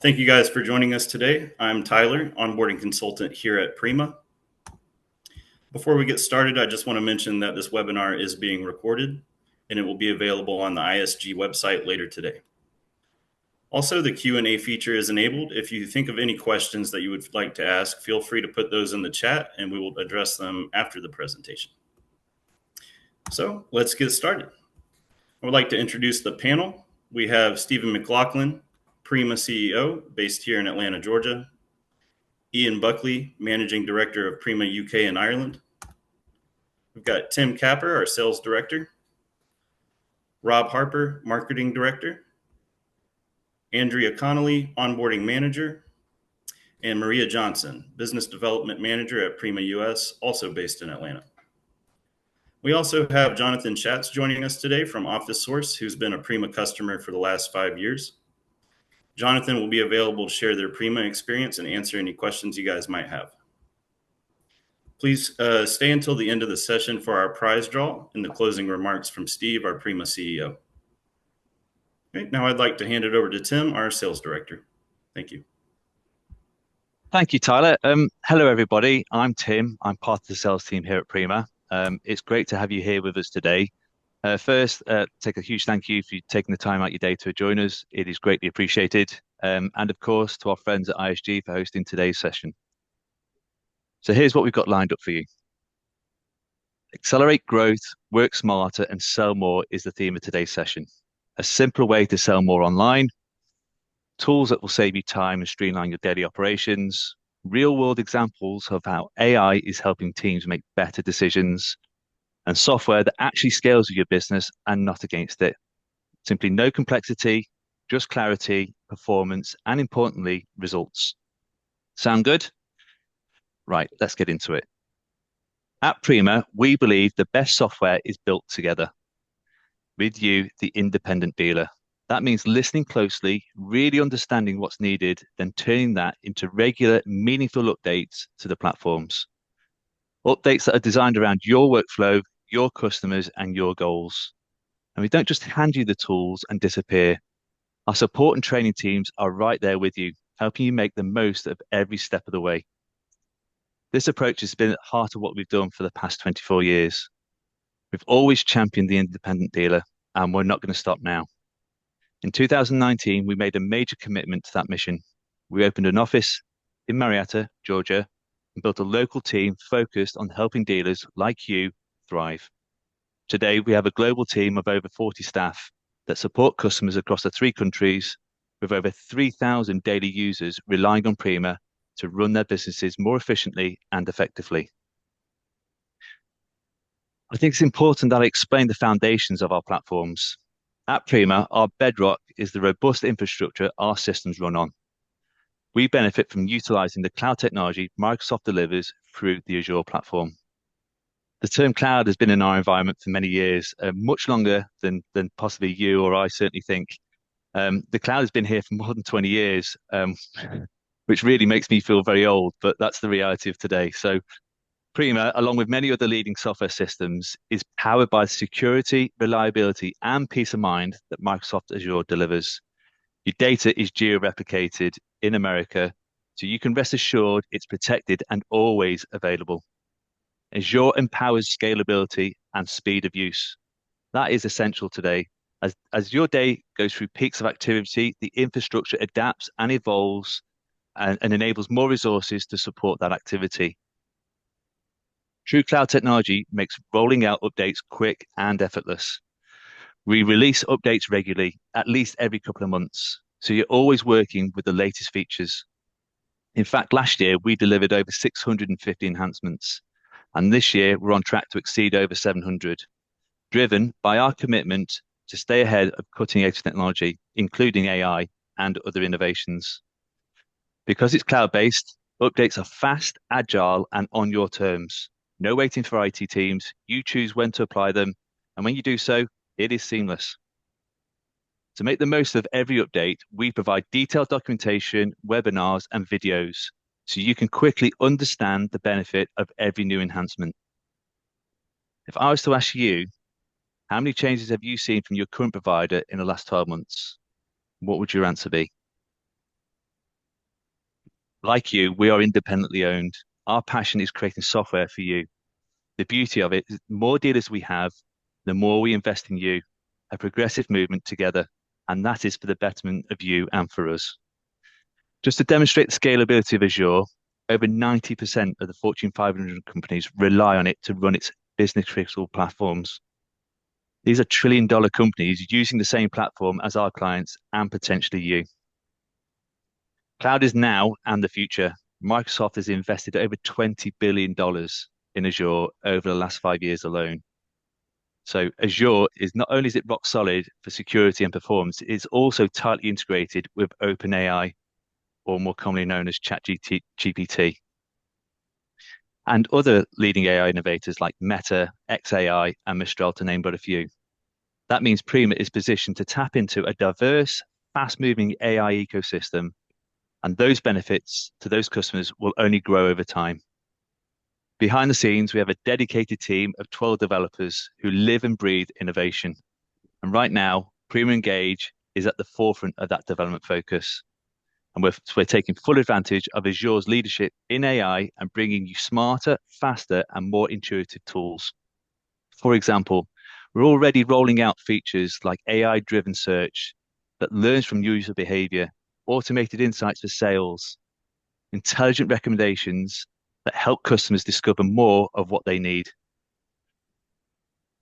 Thank you guys for joining us today. I'm Tyler, onboarding consultant here at Prima. Before we get started, I just want to mention that this webinar is being recorded and it will be available on the ISG website later today. Also, the Q&A feature is enabled. If you think of any questions that you would like to ask, feel free to put those in the chat and we will address them after the presentation. So let's get started. I would like to introduce the panel. We have Stephen McLaughlin, Prima CEO, based here in Atlanta, Georgia. Ian Buckley, Managing Director of Prima UK and Ireland. We've got Tim Capper, our Sales Director. Rob Harper, Marketing Director. Andrea Connolly, Onboarding Manager. And Maria Johnson, Business Development Manager at Prima US, also based in Atlanta. We also have Jonathan Schatz joining us today from Office Source, who's been a Prima customer for the last 5 years. Jonathan will be available to share their Prima experience and answer any questions you guys might have. Please stay until the end of the session for our prize draw and the closing remarks from Steve, our Prima CEO. Okay, now I'd like to hand it over to Tim, our Sales Director. Thank you. Thank you, Tyler. Hello, everybody. I'm Tim. I'm part of the sales team here at Prima. It's great to have you here with us today. First, take a huge thank you for taking the time out your day to join us. It is greatly appreciated. And of course, to our friends at ISG for hosting today's session. So here's what we've got lined up for you. Accelerate growth, work smarter, and sell more is the theme of today's session. A simpler way to sell more online, tools that will save you time and streamline your daily operations, real-world examples of how AI is helping teams make better decisions, and software that actually scales with your business and not against it. Simply no complexity, just clarity, performance, and importantly, results. Sound good? Right, let's get into it. At Prima, we believe the best software is built together. With you, the independent dealer. That means listening closely, really understanding what's needed, then turning that into regular, meaningful updates to the platforms. Updates that are designed around your workflow, your customers, and your goals. And we don't just hand you the tools and disappear. Our support and training teams are right there with you, helping you make the most of every step of the way. This approach has been at the heart of what we've done for the past 24 years. We've always championed the independent dealer, and we're not going to stop now. In 2019, we made a major commitment to that mission. We opened an office in Marietta, Georgia, and built a local team focused on helping dealers like you thrive. Today, we have a global team of over 40 staff that support customers across the 3 countries with over 3,000 daily users relying on Prima to run their businesses more efficiently and effectively. I think it's important that I explain the foundations of our platforms. At Prima, our bedrock is the robust infrastructure our systems run on. We benefit from utilizing the cloud technology Microsoft delivers through the Azure platform. The term cloud has been in our environment for many years, much longer than possibly you or I certainly think. The cloud has been here for more than 20 years, which really makes me feel very old, but that's the reality of today. So Prima, along with many other leading software systems, is powered by the security, reliability, and peace of mind that Microsoft Azure delivers. Your data is geo-replicated in America, so you can rest assured it's protected and always available. Azure empowers scalability and speed of use. That is essential today. As your day goes through peaks of activity, the infrastructure adapts and evolves and enables more resources to support that activity. True cloud technology makes rolling out updates quick and effortless. We release updates regularly, at least every couple of months, so you're always working with the latest features. In fact, last year we delivered over 650 enhancements, and this year we're on track to exceed over 700, driven by our commitment to stay ahead of cutting-edge technology, including AI and other innovations. Because it's cloud-based, updates are fast, agile, and on your terms. No waiting for IT teams. You choose when to apply them, and when you do so, it is seamless. To make the most of every update, we provide detailed documentation, webinars, and videos, so you can quickly understand the benefit of every new enhancement. If I was to ask you, how many changes have you seen from your current provider in the last 12 months? What would your answer be? Like you, we are independently owned. Our passion is creating software for you. The beauty of it is the more dealers we have, the more we invest in you, a progressive movement together. And that is for the betterment of you and for us. Just to demonstrate the scalability of Azure, over 90% of the Fortune 500 companies rely on it to run its business critical platforms. These are trillion-dollar companies using the same platform as our clients and potentially you. Cloud is now and the future. Microsoft has invested over $20 billion in Azure over the last 5 years alone. So Azure is not only is it rock solid for security and performance, it's also tightly integrated with OpenAI, or more commonly known as ChatGPT, and other leading AI innovators like Meta, XAI, and Mistral, to name but a few. That means Prima is positioned to tap into a diverse, fast-moving AI ecosystem, and those benefits to those customers will only grow over time. Behind the scenes, we have a dedicated team of 12 developers who live and breathe innovation. And right now, Prima Engage is at the forefront of that development focus. And we're taking full advantage of Azure's leadership in AI and bringing you smarter, faster, and more intuitive tools. For example, we're already rolling out features like AI-driven search that learns from user behavior, automated insights for sales, intelligent recommendations that help customers discover more of what they need.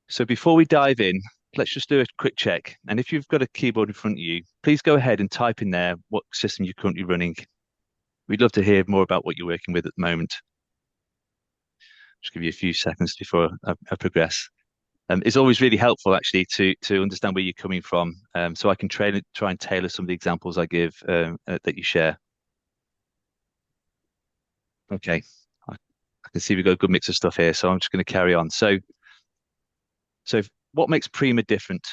So before we dive in, let's just do a quick check. And if you've got a keyboard in front of you, please go ahead and type in there what system you're currently running. We'd love to hear more about what you're working with at the moment. Just give you a few seconds before I progress. It's always really helpful actually to understand where you're coming from, so I can try and tailor some of the examples I give that you share. Okay, I can see we've got a good mix of stuff here, so I'm just going to carry on. So what makes Prima different?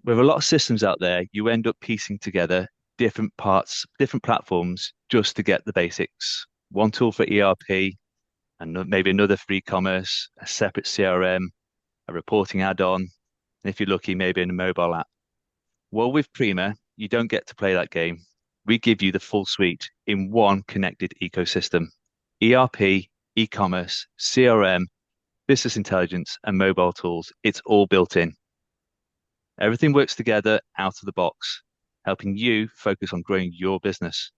With a lot of systems out there, you end up piecing together different parts, different platforms just to get the basics. One tool for ERP, and maybe another for e-commerce, a separate CRM, a reporting add-on, and if you're lucky, maybe in a mobile app. Well, with Prima, you don't get to play that game. We give you the full suite in one connected ecosystem. ERP, e-commerce, CRM, business intelligence, and mobile tools. It's all built in. Everything works together out of the box, helping you focus on growing your business.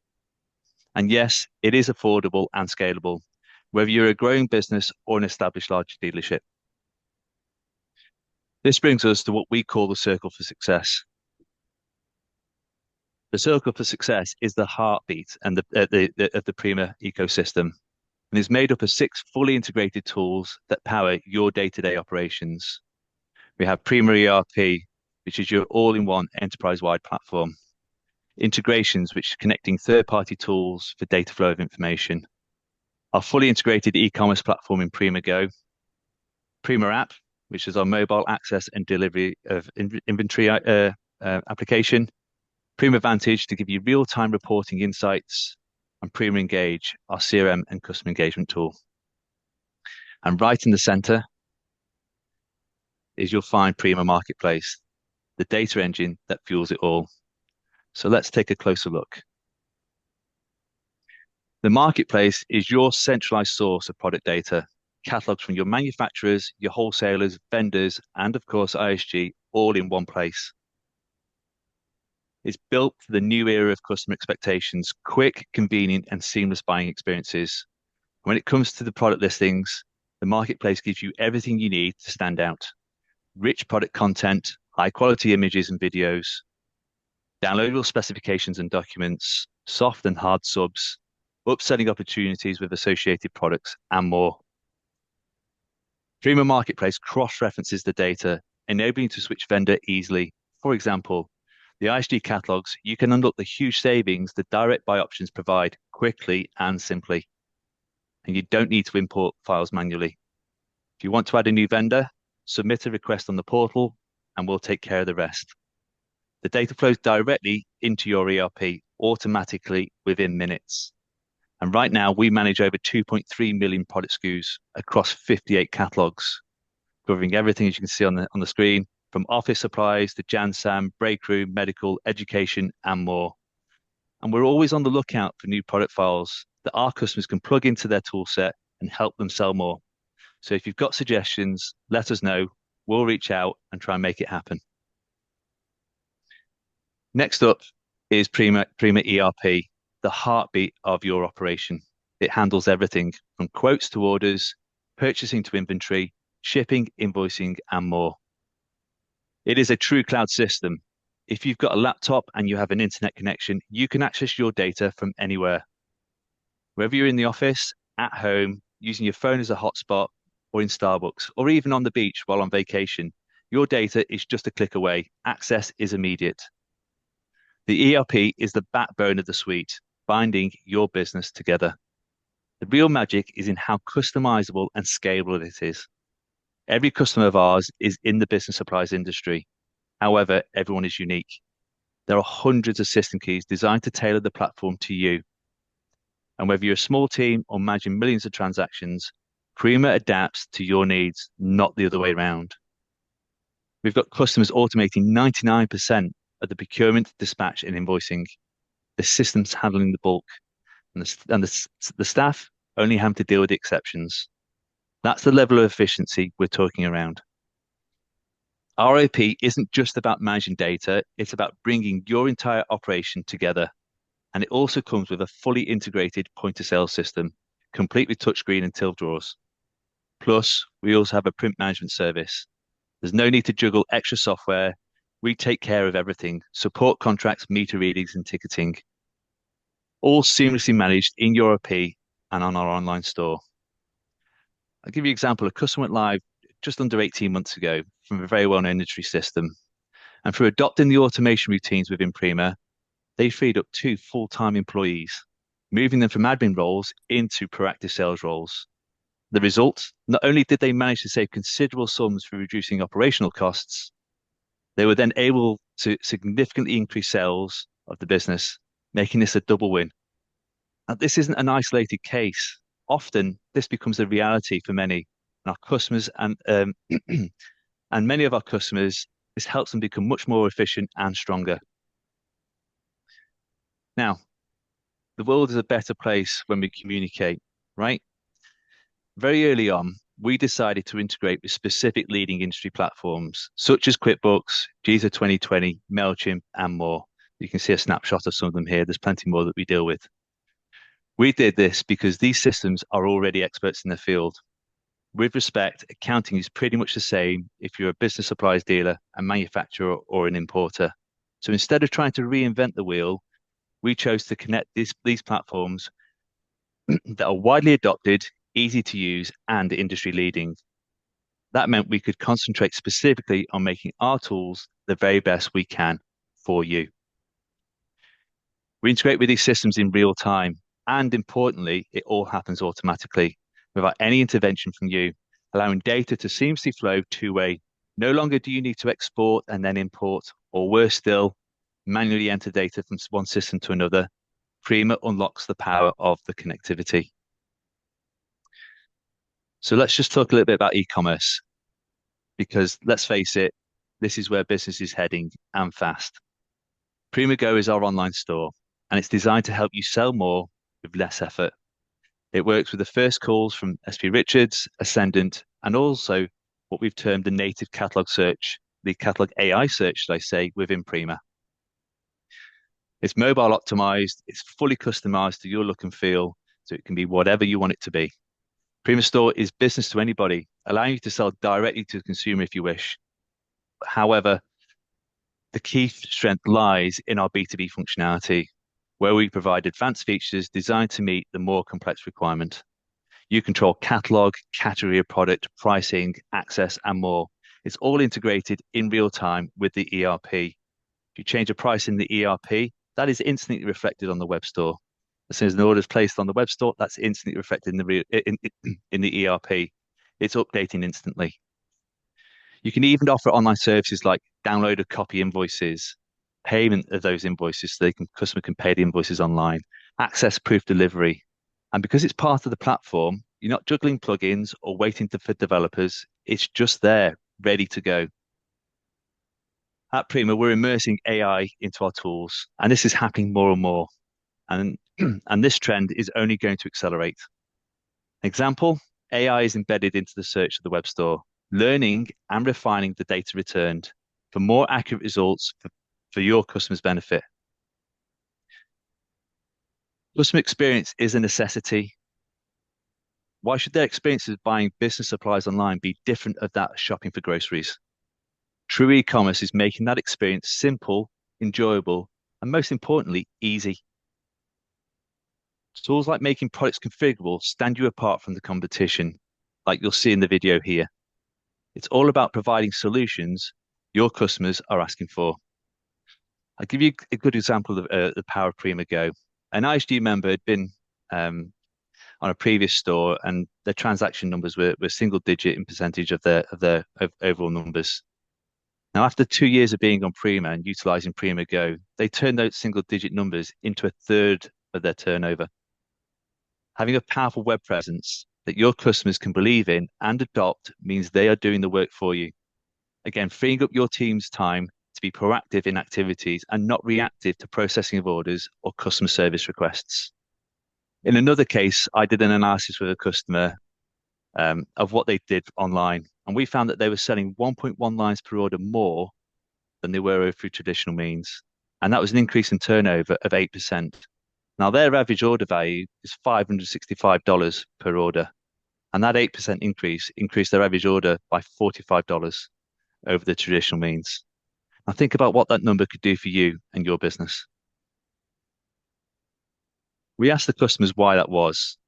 And yes, it is affordable and scalable, whether you're a growing business or an established large dealership. This brings us to what we call the circle for success. The circle for success is the heartbeat and of the Prima ecosystem, and is made up of 6 fully integrated tools that power your day-to-day operations. We have Prima ERP, which is your all-in-one enterprise-wide platform. Integrations, which is connecting third-party tools for data flow of information. Our fully integrated e-commerce platform in Prima Go. Prima App, which is our mobile access and delivery of inventory application. Prima Vantage to give you real-time reporting insights, and Prima Engage, our CRM and customer engagement tool. And right in the center is you'll find Prima Marketplace, the data engine that fuels it all. So let's take a closer look. The marketplace is your centralized source of product data, catalogs from your manufacturers, your wholesalers, vendors, and of course ISG, all in one place. It's built for the new era of customer expectations, quick, convenient, and seamless buying experiences. When it comes to the product listings, the marketplace gives you everything you need to stand out. Rich product content, high quality images and videos, downloadable specifications and documents, soft and hard subs, upselling opportunities with associated products, and more. Prima Marketplace cross-references the data, enabling you to switch vendor easily. For example, the ISG catalogs, you can unlock the huge savings the direct buy options provide quickly and simply. And you don't need to import files manually. If you want to add a new vendor, submit a request on the portal and we'll take care of the rest. The data flows directly into your ERP automatically within minutes. And right now we manage over 2.3 million product SKUs across 58 catalogs, covering everything as you can see on the screen, from office supplies to JanSam, break room, medical, education, and more. And we're always on the lookout for new product files that our customers can plug into their tool set and help them sell more. So if you've got suggestions, let us know. We'll reach out and try and make it happen. Next up is Prima ERP, the heartbeat of your operation. It handles everything from quotes to orders, purchasing to inventory, shipping, invoicing, and more. It is a true cloud system. If you've got a laptop and you have an internet connection, you can access your data from anywhere. Whether you're in the office, at home, using your phone as a hotspot, or in Starbucks, or even on the beach while on vacation, your data is just a click away. Access is immediate. The ERP is the backbone of the suite, binding your business together. The real magic is in how customizable and scalable it is. Every customer of ours is in the business supplies industry. However, everyone is unique. There are hundreds of system keys designed to tailor the platform to you. And whether you're a small team or managing millions of transactions, Prima adapts to your needs, not the other way around. We've got customers automating 99% of the procurement, dispatch, and invoicing. The system's handling the bulk, and the staff only having to deal with the exceptions. That's the level of efficiency we're talking around. ROP isn't just about managing data, it's about bringing your entire operation together. And it also comes with a fully integrated point of sale system, complete with touchscreen and till drawers. Plus, we also have a print management service. There's no need to juggle extra software. We take care of everything, support contracts, meter readings, and ticketing. All seamlessly managed in your ROP and on our online store. I'll give you an example. A customer went live just under 18 months ago from a very well-known industry system. And through adopting the automation routines within Prima, they freed up 2 full-time employees, moving them from admin roles into proactive sales roles. The result, not only did they manage to save considerable sums for reducing operational costs, they were then able to significantly increase sales of the business, making this a double win. Now, this isn't an isolated case. Often, this becomes a reality for many, and our customers and many of our customers. This helps them become much more efficient and stronger. Now, the world is a better place when we communicate, right? Very early on, we decided to integrate with specific leading industry platforms such as QuickBooks, GZA 2020, MailChimp, and more. You can see a snapshot of some of them here. There's plenty more that we deal with. We did this because these systems are already experts in the field. With respect, accounting is pretty much the same if you're a business supplies dealer, a manufacturer, or an importer. So instead of trying to reinvent the wheel, we chose to connect these platforms that are widely adopted, easy to use, and industry leading. That meant we could concentrate specifically on making our tools the very best we can for you. We integrate with these systems in real time, and importantly, it all happens automatically without any intervention from you, allowing data to seamlessly flow two-way. No longer do you need to export and then import, or worse still, manually enter data from one system to another. Prima unlocks the power of the connectivity. So let's just talk a little bit about e-commerce, because let's face it, this is where business is heading, and fast. Prima Go is our online store, and it's designed to help you sell more with less effort. It works with the first calls from SP Richards, Ascendant, and also what we've termed the native catalog search, the catalog AI search, should I say, within Prima. It's mobile optimized, it's fully customized to your look and feel, so it can be whatever you want it to be. Prima Store is business to anybody, allowing you to sell directly to the consumer if you wish. However, the key strength lies in our B2B functionality, where we provide advanced features designed to meet the more complex requirement. You control catalog, category of product, pricing, access, and more. It's all integrated in real time with the ERP. If you change a price in the ERP, that is instantly reflected on the web store. As soon as an order is placed on the web store, that's instantly reflected in the ERP. It's updating instantly. You can even offer online services like download a copy invoices, payment of those invoices so customer can pay the invoices online, access proof delivery. And because it's part of the platform, you're not juggling plugins or waiting for developers. It's just there, ready to go. At Prima, we're immersing AI into our tools, and this is happening more and more. And, and this trend is only going to accelerate. Example, AI is embedded into the search of the web store, learning and refining the data returned for more accurate results for your customers' benefit. Customer experience is a necessity. Why should their experiences buying business supplies online be different of that of shopping for groceries? True e-commerce is making that experience simple, enjoyable, and most importantly, easy. Tools like making products configurable stand you apart from the competition, like you'll see in the video here. It's all about providing solutions your customers are asking for. I'll give you a good example of the power of Prima Go. An ISG member had been on a previous store, and their transaction numbers were single digit in percentage of their overall numbers. Now, after 2 years of being on Prima and utilizing Prima Go, they turned those single digit numbers into a third of their turnover. Having a powerful web presence that your customers can believe in and adopt means they are doing the work for you. Again, freeing up your team's time to be proactive in activities and not reactive to processing of orders or customer service requests. In another case, I did an analysis with a customer of what they did online, and we found that they were selling 1.1 lines per order more than they were through traditional means. And that was an increase in turnover of 8%. Now, their average order value is $565 per order. And that 8% increase increased their average order by $45 over the traditional means. Now, think about what that number could do for you and your business. We asked the customers why that was,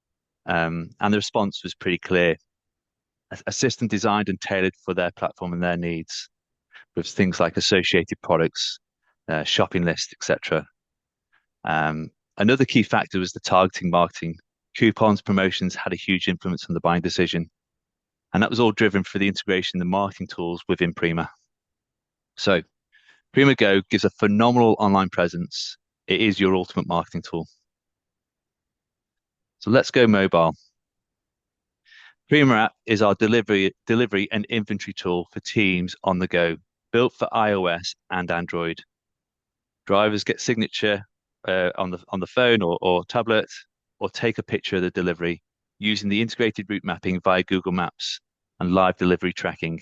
and the response was pretty clear. A system designed and tailored for their platform and their needs, with things like associated products, shopping lists, etc. Another key factor was the targeting marketing. Coupons, promotions had a huge influence on the buying decision. And that was all driven through the integration of the marketing tools within Prima. So Prima Go gives a phenomenal online presence. It is your ultimate marketing tool. So let's go mobile. Prima app is our delivery and inventory tool for teams on the go, built for iOS and Android. Drivers get signature on the phone or tablet, or take a picture of the delivery using the integrated route mapping via Google Maps and live delivery tracking.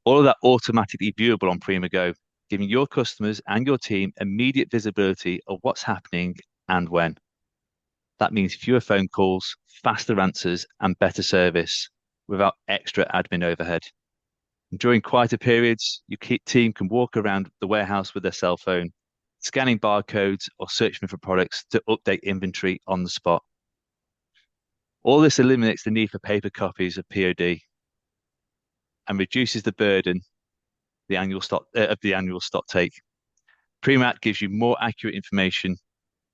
All of that automatically viewable on Prima Go, giving your customers and your team immediate visibility of what's happening and when. That means fewer phone calls, faster answers, and better service without extra admin overhead. And during quieter periods, your team can walk around the warehouse with their cell phone, scanning barcodes or searching for products to update inventory on the spot. All this eliminates the need for paper copies of POD and reduces the burden of the annual stock take. Prima gives you more accurate information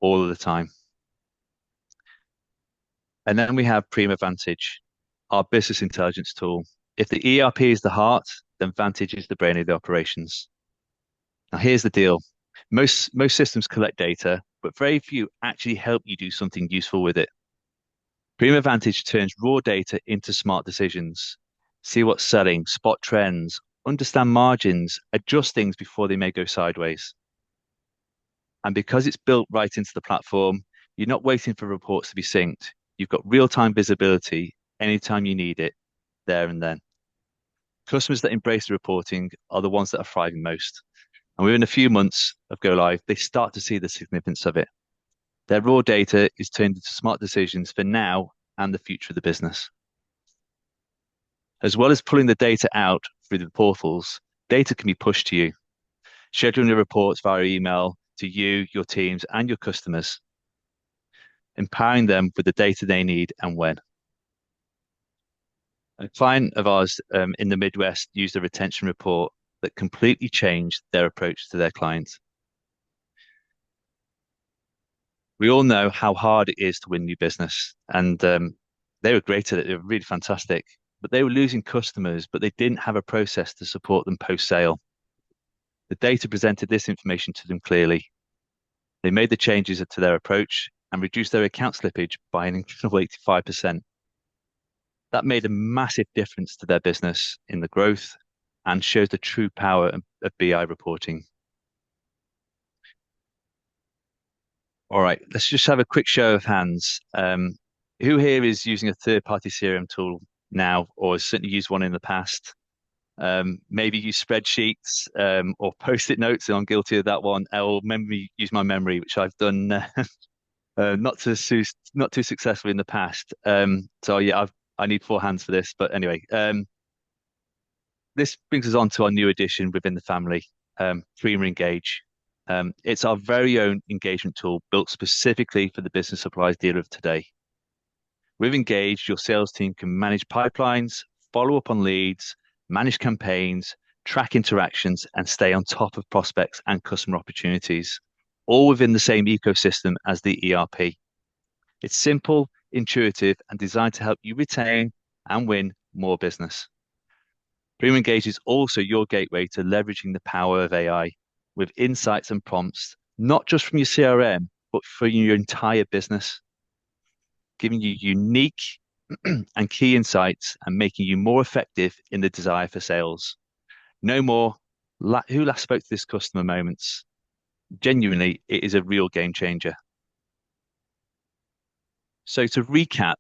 all of the time. And then we have Prima Vantage, our business intelligence tool. If the ERP is the heart, then Vantage is the brain of the operations. Now, here's the deal. Most systems collect data, but very few actually help you do something useful with it. Prima Vantage turns raw data into smart decisions. See what's selling, spot trends, understand margins, adjust things before they may go sideways. And because it's built right into the platform, you're not waiting for reports to be synced. You've got real-time visibility anytime you need it, there and then. Customers that embrace the reporting are the ones that are thriving most. And within a few months of go live, they start to see the significance of it. Their raw data is turned into smart decisions for now and the future of the business. As well as pulling the data out through the portals, data can be pushed to you, scheduling the reports via email to you, your teams, and your customers, empowering them with the data they need and when. A client of ours in the Midwest used a retention report that completely changed their approach to their clients. We all know how hard it is to win new business, and they were great at it. They were really fantastic, but they were losing customers, but they didn't have a process to support them post-sale. The data presented this information to them clearly. They made the changes to their approach and reduced their account slippage by an incredible 85%. That made a massive difference to their business in the growth and shows the true power of BI reporting. All right, let's just have a quick show of hands. Who here is using a third-party CRM tool now, or has certainly used one in the past? Maybe use spreadsheets or post-it notes, and I'm guilty of that one. Or use my memory, which I've done not too successfully in the past. So yeah, I need four hands for this. But anyway, this brings us on to our new addition within the family, Prima Engage. It's our very own engagement tool built specifically for the business supplies dealer of today. With Engage, your sales team can manage pipelines, follow up on leads, manage campaigns, track interactions, and stay on top of prospects and customer opportunities, all within the same ecosystem as the ERP. It's simple, intuitive, and designed to help you retain and win more business. Prima Engage is also your gateway to leveraging the power of AI with insights and prompts, not just from your CRM, but for your entire business, giving you unique and key insights and making you more effective in the desire for sales. No more, who last spoke to this customer moments. Genuinely, it is a real game changer. So to recap,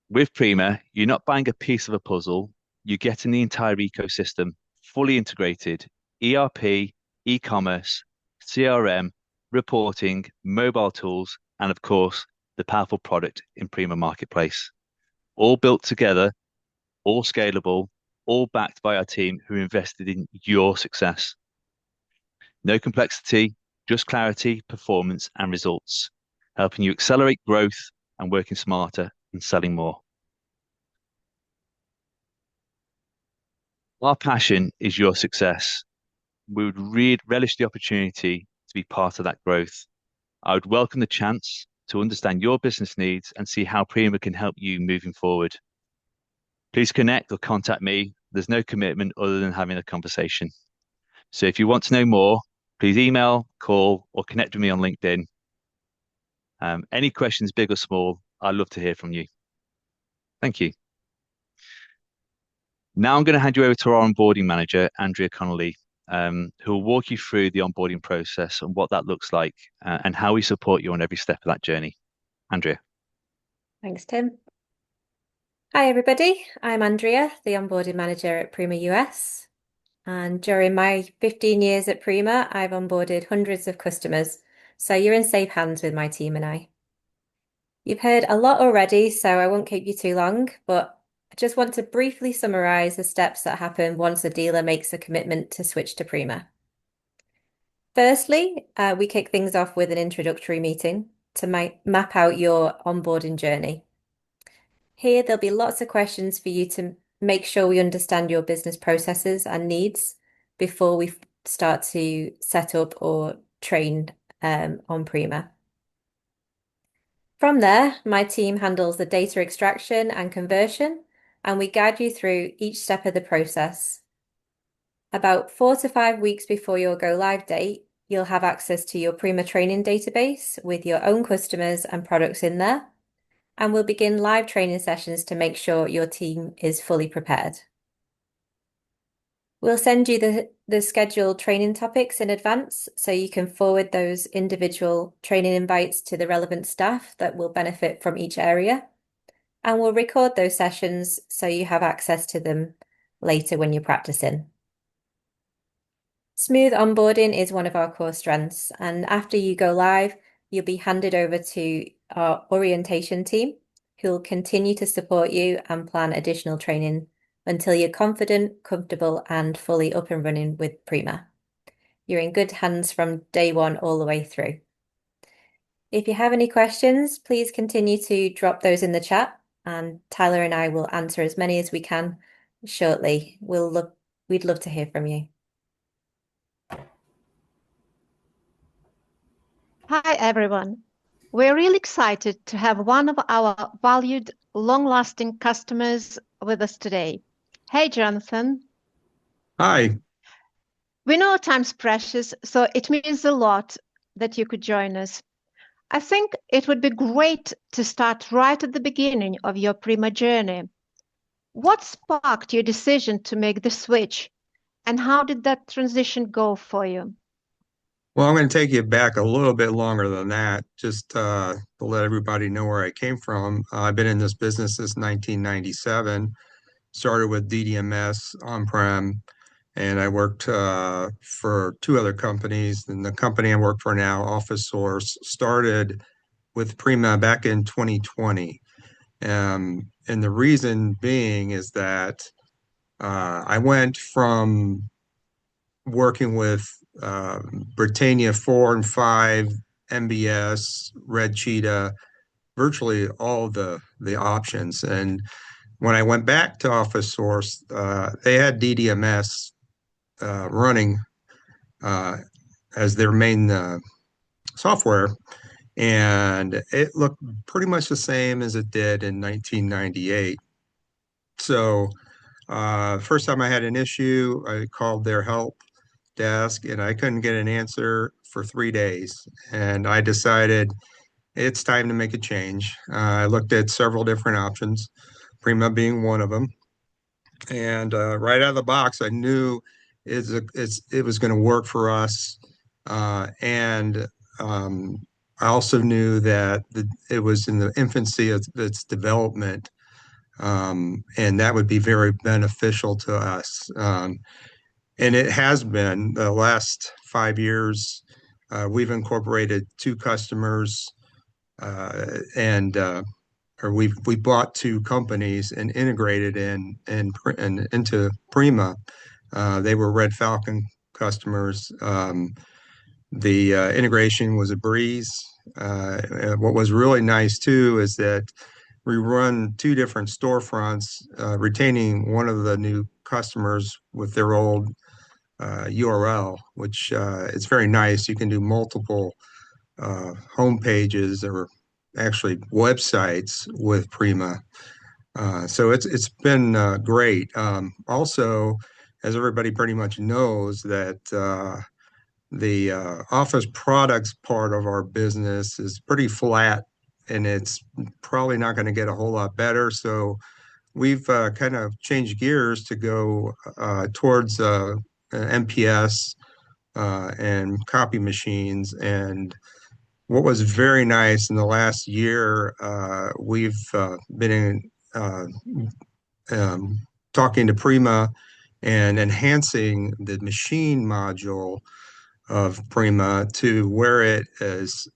with Prima, you're not buying a piece of a puzzle, you're getting the entire ecosystem fully integrated, ERP, e-commerce, CRM, reporting, mobile tools, and of course, the powerful product in Prima Marketplace. All built together, all scalable, all backed by our team who invested in your success. No complexity, just clarity, performance, and results, helping you accelerate growth and working smarter and selling more. Our passion is your success. We would relish the opportunity to be part of that growth. I would welcome the chance to understand your business needs and see how Prima can help you moving forward. Please connect or contact me. There's no commitment other than having a conversation. So if you want to know more, please email, call, or connect with me on LinkedIn. Any questions, big or small, I'd love to hear from you. Thank you. Now I'm going to hand you over to our onboarding manager, Andrea Connolly, who will walk you through the onboarding process and what that looks like and how we support you on every step of that journey. Andrea. Thanks, Tim. Hi, everybody. I'm Andrea, the onboarding manager at Prima US. And during my 15 years at Prima, I've onboarded hundreds of customers. So you're in safe hands with my team and I. You've heard a lot already, so I won't keep you too long, but I just want to briefly summarize the steps that happen once a dealer makes a commitment to switch to Prima. Firstly, we kick things off with an introductory meeting to map out your onboarding journey. Here, there'll be lots of questions for you to make sure we understand your business processes and needs before we start to set up or train on Prima. From there, my team handles the data extraction and conversion, and we guide you through each step of the process. About 4 to 5 weeks before your go live date, you'll have access to your Prima training database with your own customers and products in there, and we'll begin live training sessions to make sure your team is fully prepared. We'll send you the scheduled training topics in advance so you can forward those individual training invites to the relevant staff that will benefit from each area. And we'll record those sessions so you have access to them later when you're practicing. Smooth onboarding is one of our core strengths, and after you go live, you'll be handed over to our orientation team, who will continue to support you and plan additional training until you're confident, comfortable, and fully up and running with Prima. You're in good hands from day one all the way through. If you have any questions, please continue to drop those in the chat, and Tyler and I will answer as many as we can shortly. We'd love to hear from you. Hi, everyone. We're really excited to have one of our valued, long-lasting customers with us today. Hey, Jonathan. Hi. We know time's precious, so it means a lot that you could join us. I think it would be great to start right at the beginning of your Prima journey. What sparked your decision to make the switch, and how did that transition go for you? Well, I'm going to take you back a little bit longer than that, just to let everybody know where I came from. I've been in this business since 1997, started with DDMS on-prem, and I worked for two other companies. And the company I work for now, Office Source, started with Prima back in 2020. And the reason being is that I went from working with Britannia 4 and 5, MBS, Red Cheetah, virtually all the options. And when I went back to Office Source, they had DDMS running as their main software, and it looked pretty much the same as it did in 1998. So first time I had an issue, I called their help desk and I couldn't get an answer for 3 days. And I decided it's time to make a change. I looked at several different options, Prima being one of them. And right out of the box, I knew it was going to work for us. And I also knew that it was in the infancy of its development, and that would be very beneficial to us. And it has been the last 5 years. We've incorporated two customers, and or we bought two companies and integrated into Prima. They were Red Falcon customers. The integration was a breeze. What was really nice too is that we run two different storefronts, retaining one of the new customers with their old URL, which is very nice. You can do multiple home pages or actually websites with Prima. So it's been great. Also, as everybody pretty much knows, that the office products part of our business is pretty flat, and it's probably not going to get a whole lot better. So we've kind of changed gears to go towards MPS and copy machines. And what was very nice in the last year, we've been talking to Prima and enhancing the machine module of Prima to where it is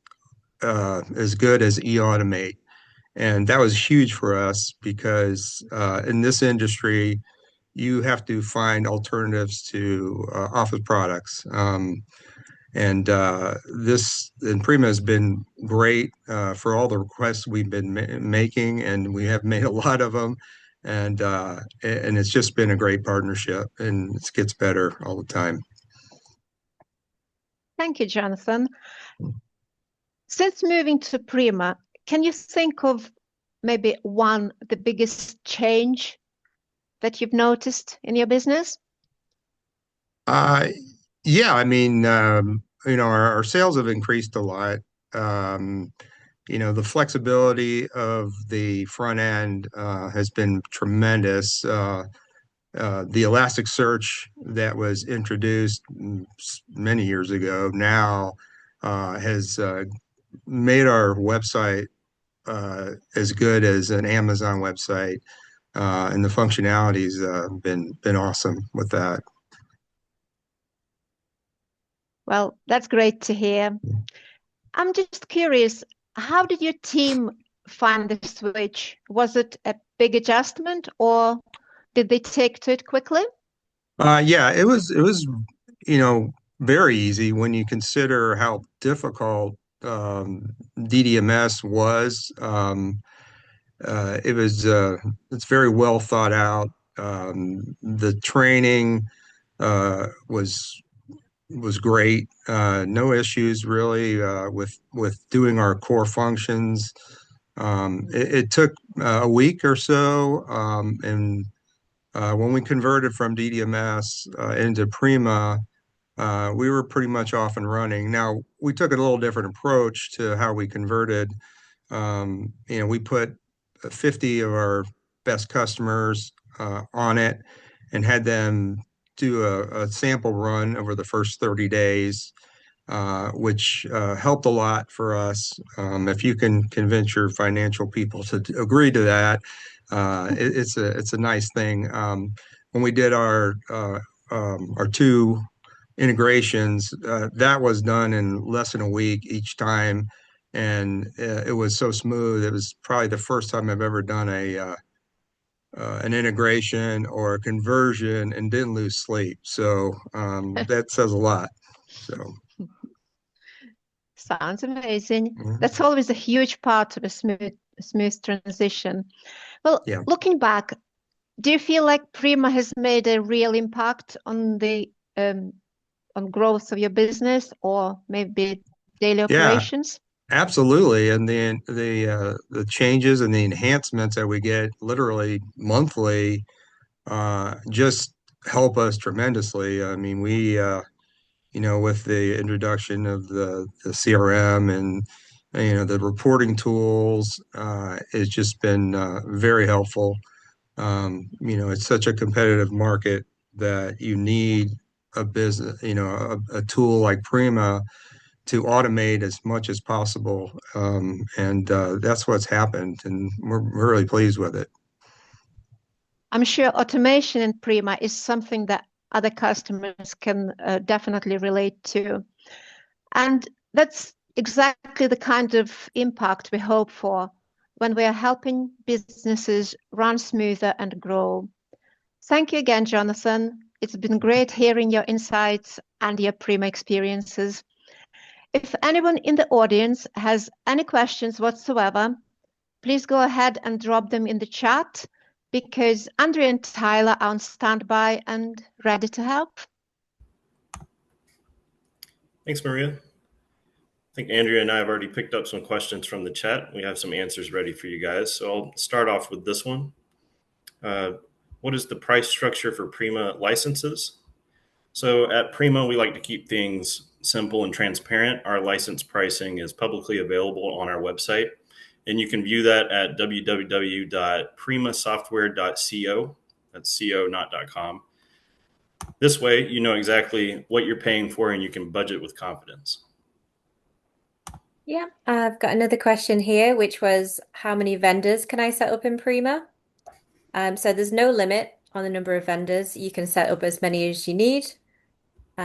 as good as eAutomate. And that was huge for us because in this industry, you have to find alternatives to office products. And Prima has been great for all the requests we've been making, and we have made a lot of them. And it's just been a great partnership, and it gets better all the time. Thank you, Jonathan. Since moving to Prima, can you think of maybe the biggest change that you've noticed in your business? Yeah, I mean, our sales have increased a lot. The flexibility of the front end has been tremendous. The Elasticsearch that was introduced many years ago now has made our website as good as an Amazon website, and the functionality's been awesome with that. Well, that's great to hear. I'm just curious, how did your team find the switch? Was it a big adjustment, or did they take to it quickly? Yeah, it was very easy when you consider how difficult DDMS was. It's very well thought out. The training was great. No issues really with doing our core functions. It took a week or so, and when we converted from DDMS into Prima, we were pretty much off and running. Now, we took a little different approach to how we converted. We put 50 of our best customers on it and had them do a sample run over the first 30 days. which helped a lot for us. If you can convince your financial people to agree to that, it's a nice thing. When we did our 2 integrations, that was done in less than a week each time, and it was so smooth. It was probably the first time I've ever done an integration or a conversion and didn't lose sleep. So that says a lot. So Sounds amazing. That's always a huge part of a smooth transition. Well, yeah. Looking back, do you feel like Prima has made a real impact on the on growth of your business or maybe daily operations? Absolutely. And the changes and the enhancements that we get literally monthly just help us tremendously. I mean, we with the introduction of the CRM and the reporting tools, it's just been very helpful. It's such a competitive market that you need a business, a tool like Prima to automate as much as possible. And that's what's happened, and we're really pleased with it. I'm sure automation in Prima is something that other customers can definitely relate to. And that's exactly the kind of impact we hope for when we are helping businesses run smoother and grow. Thank you again, Jonathan. It's been great hearing your insights and your Prima experiences. If anyone in the audience has any questions whatsoever, please go ahead and drop them in the chat, because Andrea and Tyler are on standby and ready to help. Thanks, Maria. I think Andrea and I have already picked up some questions from the chat. We have some answers ready for you guys. So I'll start off with this one. What is the price structure for Prima licenses? So at Prima, we like to keep things simple and transparent. Our license pricing is publicly available on our website, and you can view that at www.primasoftware.co. That's co, not .com. This way, you know exactly what you're paying for, and you can budget with confidence. Yeah, I've got another question here, which was, how many vendors can I set up in Prima? So there's no limit on the number of vendors. You can set up as many as you need.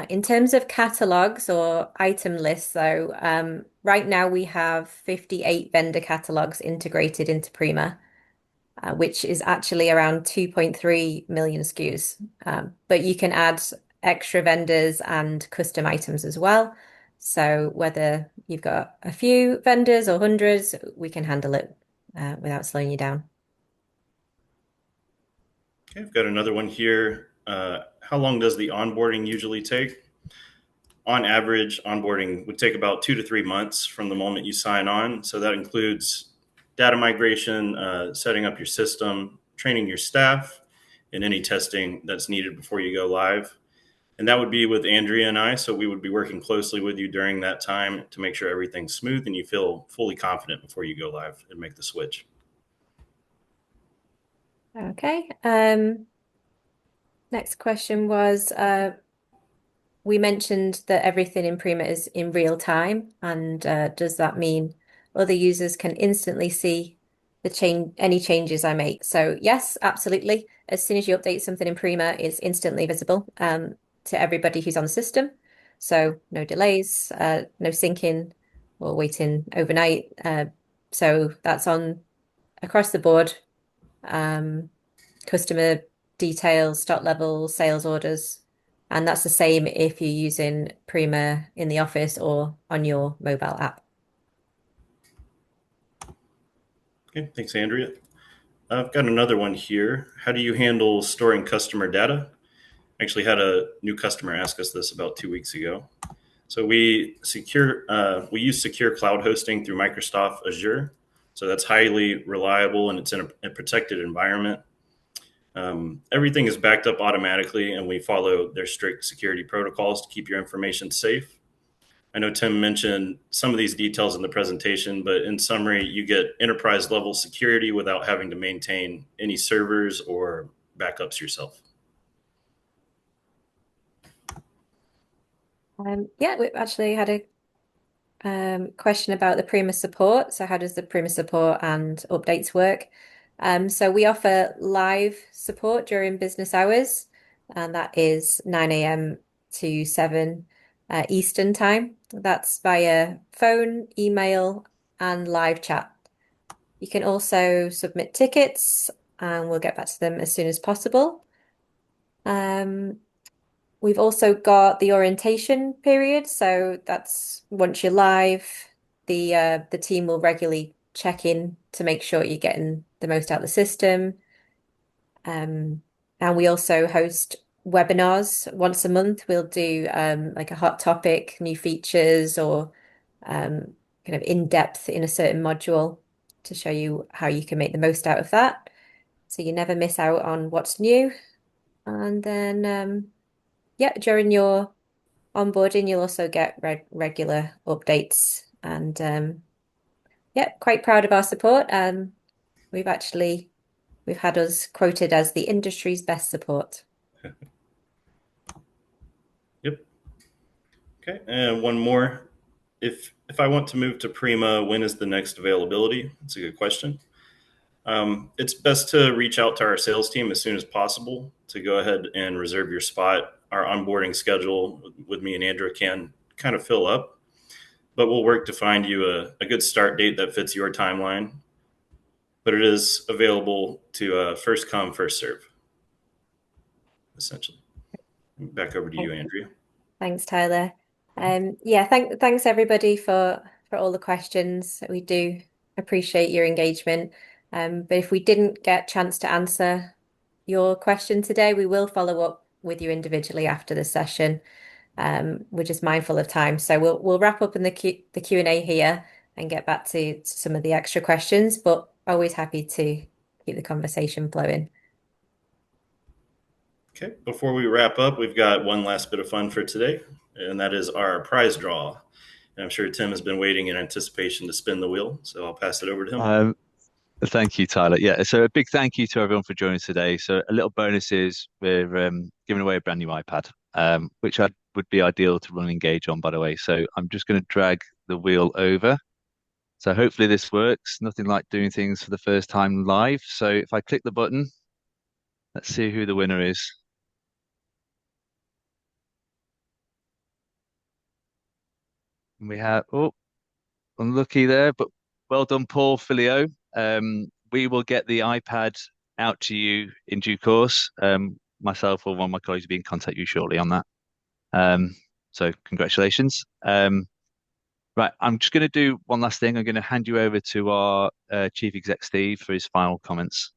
In terms of catalogs or item lists, though, right now we have 58 vendor catalogs integrated into Prima, which is actually around 2.3 million SKUs. But you can add extra vendors and custom items as well. So whether you've got a few vendors or hundreds, we can handle it without slowing you down. Okay, I've got another one here. How long does the onboarding usually take? On average, onboarding would take about 2 to 3 months from the moment you sign on. So that includes data migration, setting up your system, training your staff, and any testing that's needed before you go live. And that would be with Andrea and I. So we would be working closely with you during that time to make sure everything's smooth and you feel fully confident before you go live and make the switch. Okay. Next question was, we mentioned that everything in Prima is in real time. And does that mean other users can instantly see any changes I make? So yes, absolutely. As soon as you update something in Prima, it's instantly visible to everybody who's on the system. So no delays, no syncing or waiting overnight. So that's on across the board. Customer details, stock levels, sales orders. And that's the same if you're using Prima in the office or on your mobile app. Okay, thanks, Andrea. I've got another one here. How do you handle storing customer data? Actually had a new customer ask us this about 2 weeks ago. So we use secure cloud hosting through Microsoft Azure. So that's highly reliable and it's in a protected environment. Everything is backed up automatically and we follow their strict security protocols to keep your information safe. I know Tim mentioned some of these details in the presentation, but in summary, you get enterprise level security without having to maintain any servers or backups yourself. Yeah, we actually had a question about the Prima support. So how does the Prima support and updates work? So we offer live support during business hours, and that is 9 a.m. to 7 Eastern time. That's via phone, email, and live chat. You can also submit tickets, and we'll get back to them as soon as possible. We've also got the orientation period, so that's once you're live, the team will regularly check in to make sure you're getting the most out of the system. And we also host webinars once a month. We'll do like a hot topic, new features, or kind of in depth in a certain module to show you how you can make the most out of that. So you never miss out on what's new. And then yeah, during your onboarding, you'll also get regular updates. And yeah, quite proud of our support. We've had us quoted as the industry's best support. Yep. Okay, and one more. If I want to move to Prima, when is the next availability? That's a good question. It's best to reach out to our sales team as soon as possible to go ahead and reserve your spot. Our onboarding schedule with me and Andrew can kind of fill up, but we'll work to find you a good start date that fits your timeline. But it is available to first come, first serve, essentially. Back over to you, Andrea. Thanks, Tyler. Yeah, thanks everybody for all the questions. We do appreciate your engagement. But if we didn't get a chance to answer your question today, we will follow up with you individually after the session. We're just mindful of time, so we'll wrap up in the Q&A here and get back to some of the extra questions. But always happy to keep the conversation flowing. Okay, before we wrap up, we've got one last bit of fun for today, and that is our prize draw. And I'm sure Tim has been waiting in anticipation to spin the wheel, so I'll pass it over to him. Thank you, Tyler. Yeah, so a big thank you to everyone for joining today. So a little bonus is we're giving away a brand new iPad, which would be ideal to run Engage on, by the way. So I'm just going to drag the wheel over. So hopefully this works. Nothing like doing things for the first time live. So if I click the button, let's see who the winner is. And we have, oh, unlucky there, but well done, Paul Filio. We will get the iPad out to you in due course. Myself or one of my colleagues will be in contact with you shortly on that. So congratulations. Right, I'm just going to do one last thing. I'm going to hand you over to our Chief Exec, Steve, for his final comments.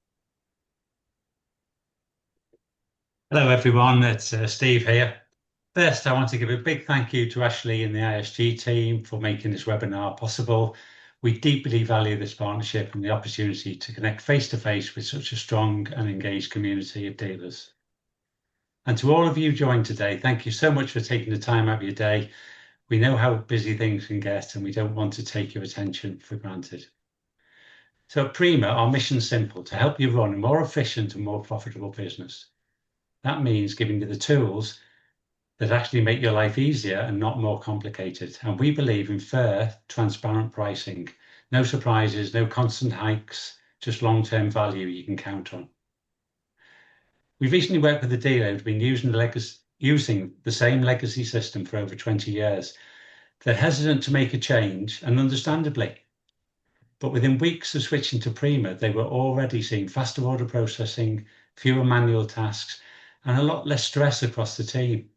Hello, everyone. It's Steve here. First, I want to give a big thank you to Ashley and the ISG team for making this webinar possible. We deeply value this partnership and the opportunity to connect face-to-face with such a strong and engaged community of dealers. And to all of you joined today, thank you so much for taking the time out of your day. We know how busy things can get, and we don't want to take your attention for granted. So at Prima, our mission is simple: to help you run a more efficient and more profitable business. That means giving you the tools that actually make your life easier and not more complicated. And we believe in fair, transparent pricing. No surprises, no constant hikes, just long-term value you can count on. We recently worked with a dealer who's been using the same legacy system for over 20 years. They're hesitant to make a change, and understandably. But within weeks of switching to Prima, they were already seeing faster order processing, fewer manual tasks, and a lot less stress across the team.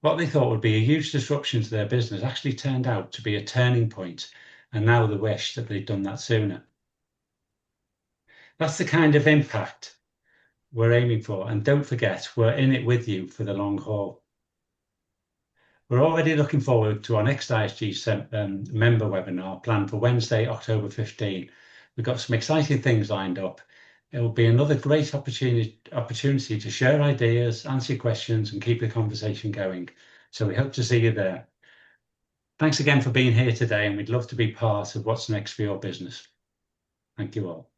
What they thought would be a huge disruption to their business actually turned out to be a turning point, and now they wish that they'd done that sooner. That's the kind of impact we're aiming for, and don't forget, we're in it with you for the long haul. We're already looking forward to our next ISG member webinar planned for Wednesday, October 15. We've got some exciting things lined up. It will be another great opportunity to share ideas, answer questions, and keep the conversation going. So we hope to see you there. Thanks again for being here today, and we'd love to be part of what's next for your business. Thank you all.